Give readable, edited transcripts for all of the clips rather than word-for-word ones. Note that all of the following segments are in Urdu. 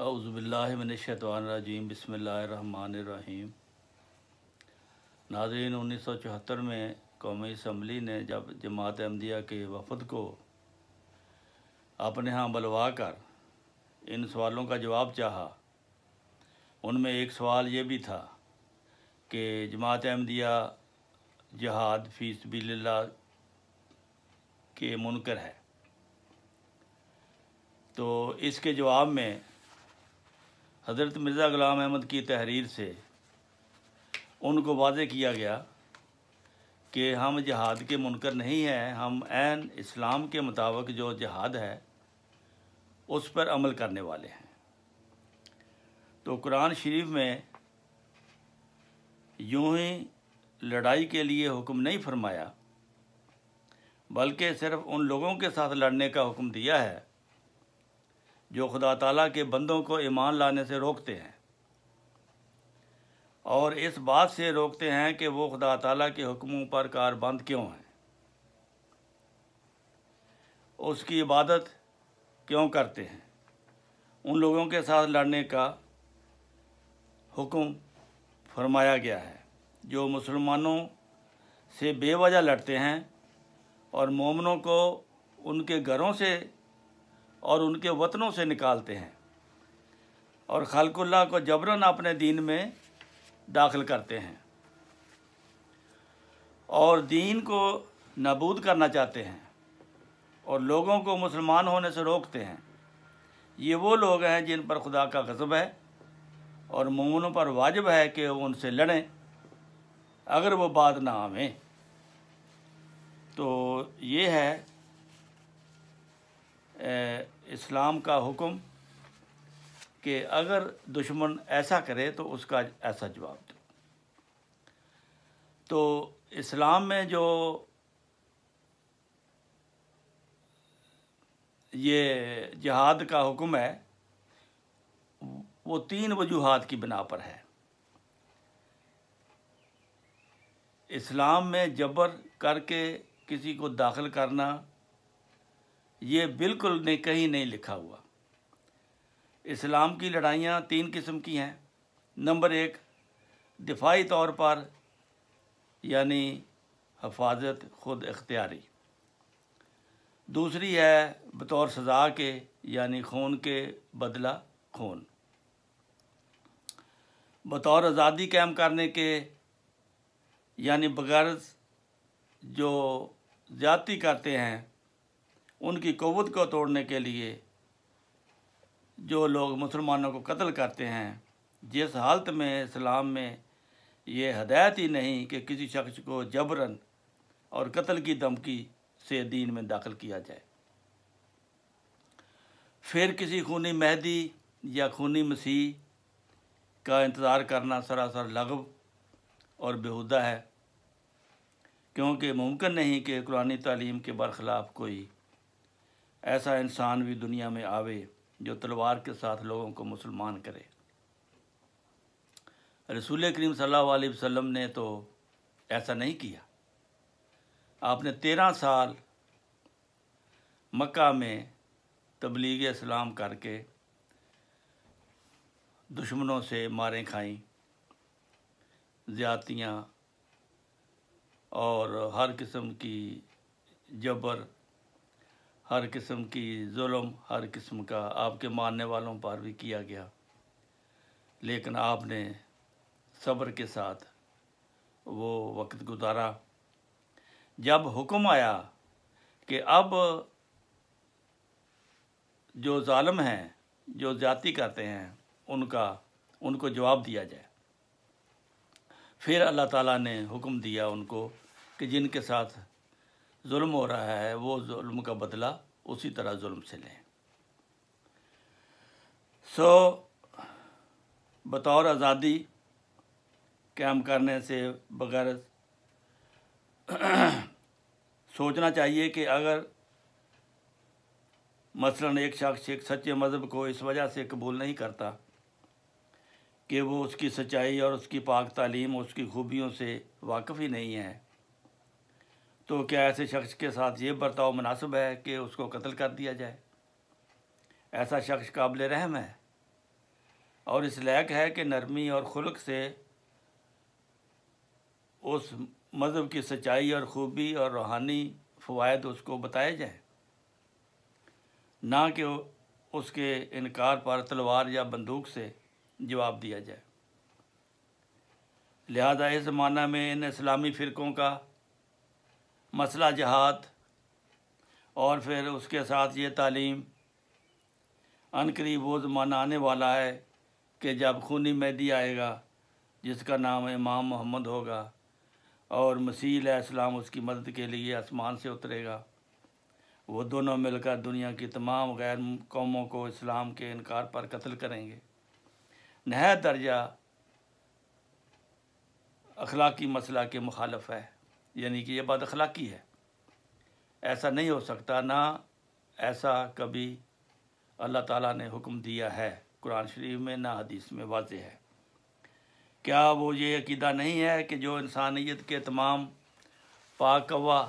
اعوذ باللہ من الشیطان الرجیم، بسم اللہ الرحمن الرحیم۔ ناظرین، 1974 میں قومی اسمبلی نے جب جماعت احمدیہ کے وفد کو اپنے ہاں بلوا کر ان سوالوں کا جواب چاہا، ان میں ایک سوال یہ بھی تھا کہ جماعت احمدیہ جہاد فی سبیل اللہ کے منکر ہے۔ تو اس کے جواب میں حضرت مرزا غلام احمد کی تحریر سے ان کو واضح کیا گیا کہ ہم جہاد کے منکر نہیں ہیں، ہم عین اسلام کے مطابق جو جہاد ہے اس پر عمل کرنے والے ہیں۔ تو قرآن شریف میں یوں ہی لڑائی کے لیے حکم نہیں فرمایا، بلکہ صرف ان لوگوں کے ساتھ لڑنے کا حکم دیا ہے جو خدا تعالیٰ کے بندوں کو ایمان لانے سے روکتے ہیں، اور اس بات سے روکتے ہیں کہ وہ خدا تعالیٰ کے حکموں پر کاربند کیوں ہیں، اس کی عبادت کیوں کرتے ہیں۔ ان لوگوں کے ساتھ لڑنے کا حکم فرمایا گیا ہے جو مسلمانوں سے بے وجہ لڑتے ہیں اور مومنوں کو ان کے گھروں سے اور ان کے وطنوں سے نکالتے ہیں اور خلق اللہ کو جبراً اپنے دین میں داخل کرتے ہیں اور دین کو نابود کرنا چاہتے ہیں اور لوگوں کو مسلمان ہونے سے روکتے ہیں۔ یہ وہ لوگ ہیں جن پر خدا کا غضب ہے اور مومنوں پر واجب ہے کہ وہ ان سے لڑیں اگر وہ بات نہ آویں۔ تو یہ ہے اسلام کا حکم کہ اگر دشمن ایسا کرے تو اس کا ایسا جواب دو۔ تو اسلام میں جو یہ جہاد کا حکم ہے وہ 3 وجوہات کی بنا پر ہے۔ اسلام میں جبر کر کے کسی کو داخل کرنا یہ بالکل کہیں نہیں لکھا ہوا۔ اسلام کی لڑائیاں 3 قسم کی ہیں۔ نمبر 1، دفاعی طور پر یعنی حفاظت خود اختیاری۔ دوسری ہے بطور سزا کے یعنی خون کے بدلہ خون۔ بطور آزادی قائم کرنے کے یعنی بغرض جو زیادتی کرتے ہیں ان کی قوت کو توڑنے کے لیے جو لوگ مسلمانوں کو قتل کرتے ہیں، جس حالت میں اسلام میں یہ ہدایت ہی نہیں کہ کسی شخص کو جبراً اور قتل کی دھمکی سے دین میں داخل کیا جائے۔ پھر کسی خونی مہدی یا خونی مسیح کا انتظار کرنا سراسر لغو اور بیہودہ ہے، کیونکہ ممکن نہیں کہ قرآنی تعلیم کے برخلاف کوئی ایسا انسان بھی دنیا میں آوے جو تلوار کے ساتھ لوگوں کو مسلمان کرے۔ رسول کریم صلی اللہ علیہ وسلم نے تو ایسا نہیں کیا۔ آپ نے 13 سال مکہ میں تبلیغ اسلام کر کے دشمنوں سے ماریں کھائیں، زیادتیاں اور ہر قسم کی جبر، ہر قسم کی ظلم، ہر قسم کا آپ کے ماننے والوں پر بھی کیا گیا، لیکن آپ نے صبر کے ساتھ وہ وقت گزارا۔ جب حکم آیا کہ اب جو ظالم ہیں، جو زیادتی کرتے ہیں، ان کو جواب دیا جائے، پھر اللہ تعالیٰ نے حکم دیا ان کو کہ جن کے ساتھ ظلم ہو رہا ہے وہ ظلم کا بدلہ اسی طرح ظلم سے لیں۔ بطور آزادی قائم کرنے سے بغیر سوچنا چاہیے کہ اگر مثلاً ایک شخص ایک سچے مذہب کو اس وجہ سے قبول نہیں کرتا کہ وہ اس کی سچائی اور اس کی پاک تعلیم اور اس کی خوبیوں سے واقف ہی نہیں ہے، تو کیا ایسے شخص کے ساتھ یہ برتاؤ مناسب ہے کہ اس کو قتل کر دیا جائے؟ ایسا شخص قابل رحم ہے؟ اور اس لائق ہے کہ نرمی اور خلق سے اس مذہب کی سچائی اور خوبی اور روحانی فوائد اس کو بتائے جائیں، نہ کہ اس کے انکار پر تلوار یا بندوق سے جواب دیا جائے۔ لہذا اس زمانہ میں ان اسلامی فرقوں کا مسئلہ جہاد اور پھر اس کے ساتھ یہ تعلیم، عنقریب وہ زمانہ آنے والا ہے کہ جب خونی مہدی آئے گا جس کا نام امام محمد ہوگا، اور مسیح علیہ السلام اس کی مدد کے لیے آسمان سے اترے گا۔ وہ دونوں مل کر دنیا کی تمام غیر قوموں کو اسلام کے انکار پر قتل کریں گے۔ نہایت درجہ اخلاقی مسئلہ کے مخالف ہے، یعنی کہ یہ بد اخلاقی ہے۔ ایسا نہیں ہو سکتا، نہ ایسا کبھی اللہ تعالیٰ نے حکم دیا ہے قرآن شریف میں، نہ حدیث میں واضح ہے۔ کیا وہ یہ عقیدہ نہیں ہے کہ جو انسانیت کے تمام پاک قوا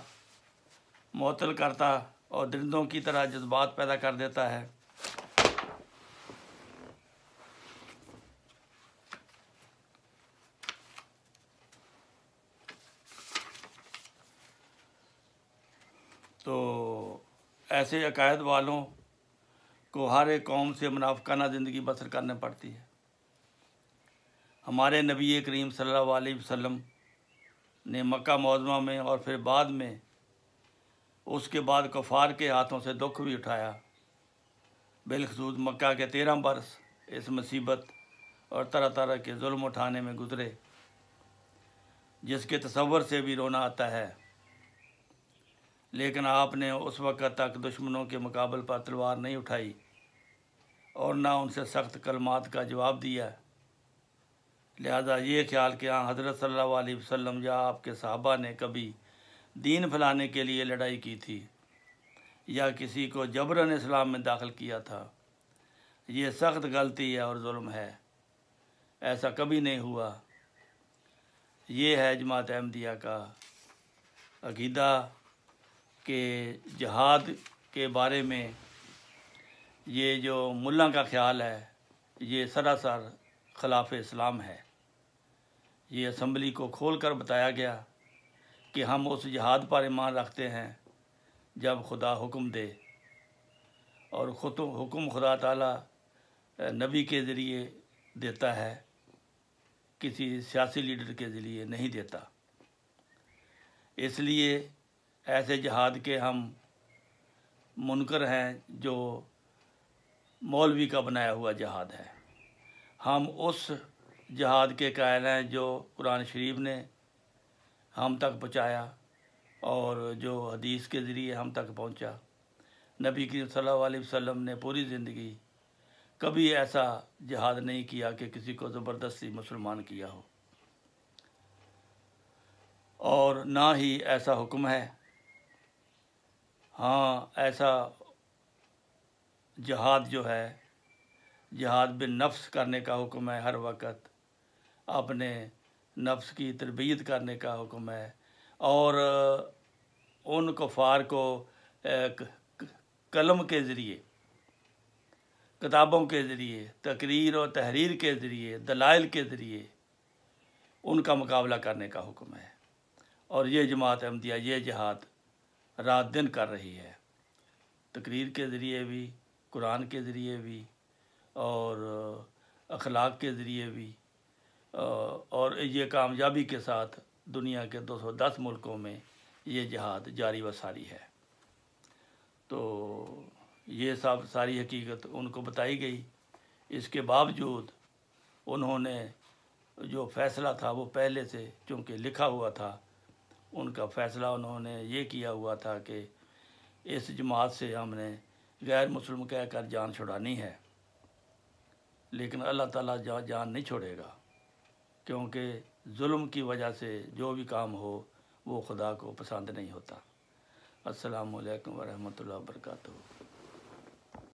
معطل کرتا اور درندوں کی طرح جذبات پیدا کر دیتا ہے، تو ایسے عقائد والوں کو ہر ایک قوم سے منافقانہ زندگی بسر کرنے پڑتی ہے۔ ہمارے نبی کریم صلی اللہ علیہ وسلم نے مکہ معظمہ میں اور پھر بعد میں اس کے بعد کفار کے ہاتھوں سے دکھ بھی اٹھایا، بالخصوص مکہ کے 13 برس اس مصیبت اور طرح طرح کے ظلم اٹھانے میں گزرے، جس کے تصور سے بھی رونا آتا ہے۔ لیکن آپ نے اس وقت تک دشمنوں کے مقابل پر تلوار نہیں اٹھائی اور نہ ان سے سخت کلمات کا جواب دیا۔ لہذا یہ خیال کہ حضرت صلی اللہ علیہ وسلم یا آپ کے صحابہ نے کبھی دین پھیلانے کے لیے لڑائی کی تھی یا کسی کو جبراً اسلام میں داخل کیا تھا، یہ سخت غلطی ہے اور ظلم ہے۔ ایسا کبھی نہیں ہوا۔ یہ ہے جماعت احمدیہ کا عقیدہ کہ جہاد کے بارے میں یہ جو ملا کا خیال ہے یہ سراسر خلاف اسلام ہے۔ یہ اسمبلی کو کھول کر بتایا گیا کہ ہم اس جہاد پر ایمان رکھتے ہیں جب خدا حکم دے، اور حکم خدا تعالیٰ نبی کے ذریعے دیتا ہے، کسی سیاسی لیڈر کے ذریعے نہیں دیتا۔ اس لیے ایسے جہاد کے ہم منکر ہیں جو مولوی کا بنایا ہوا جہاد ہے۔ ہم اس جہاد کے قائل ہیں جو قرآن شریف نے ہم تک پہنچایا اور جو حدیث کے ذریعے ہم تک پہنچا۔ نبی کریم صلی اللہ علیہ وسلم نے پوری زندگی کبھی ایسا جہاد نہیں کیا کہ کسی کو زبردستی مسلمان کیا ہو، اور نہ ہی ایسا حکم ہے۔ ہاں، ایسا جہاد جو ہے، جہاد بن نفس کرنے کا حکم ہے، ہر وقت اپنے نفس کی تربیت کرنے کا حکم ہے، اور ان کفار کو قلم کے ذریعے، کتابوں کے ذریعے، تقریر اور تحریر کے ذریعے، دلائل کے ذریعے ان کا مقابلہ کرنے کا حکم ہے۔ اور یہ جماعت احمدیہ یہ جہاد رات دن کر رہی ہے، تقریر کے ذریعے بھی، قرآن کے ذریعے بھی، اور اخلاق کے ذریعے بھی، اور یہ کامیابی کے ساتھ دنیا کے 210 ملکوں میں یہ جہاد جاری و ساری ہے۔ تو یہ ساری حقیقت ان کو بتائی گئی۔ اس کے باوجود انہوں نے جو فیصلہ تھا وہ پہلے سے چونکہ لکھا ہوا تھا، ان کا فیصلہ انہوں نے یہ کیا ہوا تھا کہ اس جماعت سے ہم نے غیر مسلم کہہ کر جان چھڑانی ہے، لیکن اللہ تعالیٰ جان نہیں چھوڑے گا، کیونکہ ظلم کی وجہ سے جو بھی کام ہو وہ خدا کو پسند نہیں ہوتا۔ السلام علیکم ورحمۃ اللہ وبرکاتہ۔